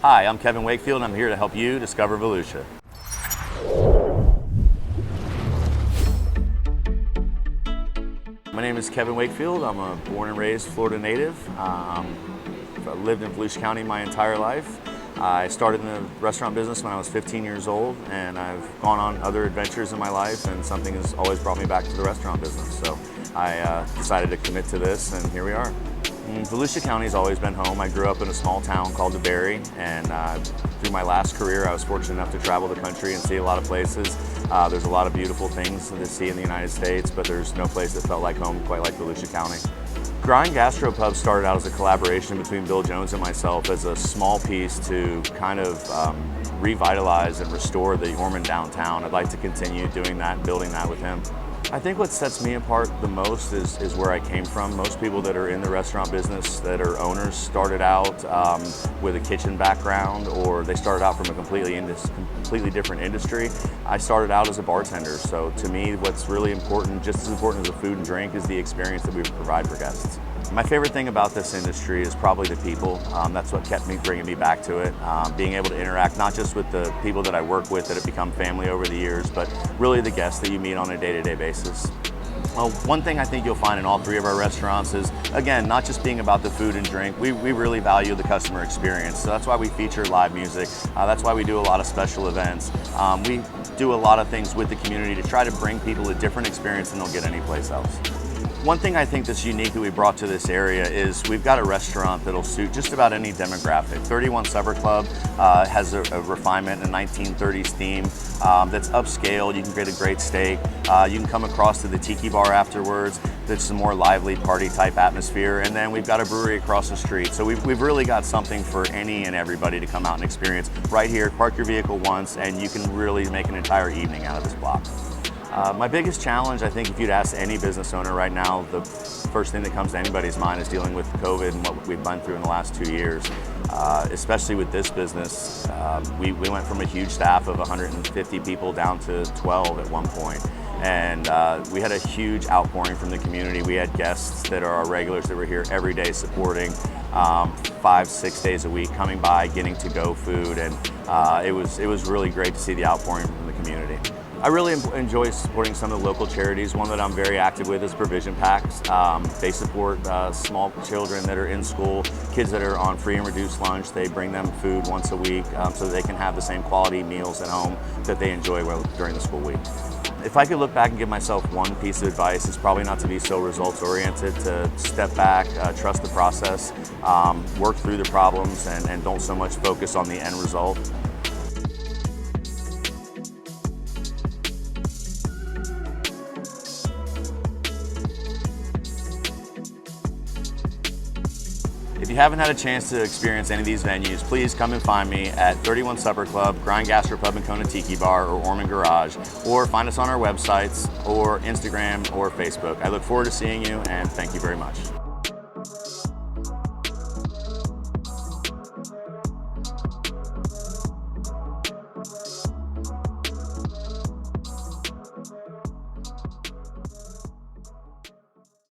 Hi, I'm Kevin Wakefield, and I'm here to help you discover Volusia. My name is Kevin Wakefield. I'm a born and raised Florida native. I've lived in Volusia County my entire life. I started in the restaurant business when I was 15 years old, and I've gone on other adventures in my life, and something has always brought me back to the restaurant business. So I decided to commit to this, and here we are. Volusia County has always been home. I grew up in a small town called DeBerry, and through my last career, I was fortunate enough to travel the country and see a lot of places. There's a lot of beautiful things to see in the United States, but there's no place that felt like home quite like Volusia County. Gastropub started out as a collaboration between Bill Jones and myself as a small piece to kind of revitalize and restore the Ormond downtown. I'd like to continue doing that, building that with him. I think what sets me apart the most is where I came from. Most people that are in the restaurant business that are owners started out with a kitchen background, or they started out from a completely different industry. I started out as a bartender, so to me what's really important, just as important as the food and drink, is the experience that we provide for guests. My favorite thing about this industry is probably the people. That's what kept me bringing me back to it. Being able to interact not just with the people that I work with that have become family over the years, but really the guests that you meet on a day-to-day basis. Well, one thing I think you'll find in all three of our restaurants is, again, not just being about the food and drink. We really value the customer experience. So that's why we feature live music. That's why we do a lot of special events. We do a lot of things with the community to try to bring people a different experience than they'll get anyplace else. One thing I think that's unique that we brought to this area is we've got a restaurant that'll suit just about any demographic. 31 Supper Club has a refinement, a 1930s theme that's upscale. You can get a great steak. You can come across to the Tiki Bar afterwards. That's a more lively party type atmosphere. And then we've got a brewery across the street. So we've really got something for any and everybody to come out and experience right here. Park your vehicle once and you can really make an entire evening out of this block. My biggest challenge, I think, if you'd ask any business owner right now, the first thing that comes to anybody's mind is dealing with COVID and what we've been through in the last 2 years. Especially with this business, we went from a huge staff of 150 people down to 12 at one point. And we had a huge outpouring from the community. We had guests that are our regulars that were here every day supporting, 5-6 days a week, coming by, getting to-go food, and it was really great to see the outpouring from the community. I really enjoy supporting some of the local charities. One that I'm very active with is Provision Packs. They support small children that are in school, kids that are on free and reduced lunch. They bring them food once a week so that they can have the same quality meals at home that they enjoy during the school week. If I could look back and give myself one piece of advice, it's probably not to be so results oriented, to step back, trust the process, work through the problems, and don't so much focus on the end result. If you haven't had a chance to experience any of these venues, please come and find me at 31 Supper Club, Gastropub and Kona Tiki Bar, or Ormond Garage, or find us on our websites, or Instagram, or Facebook. I look forward to seeing you, and thank you very much.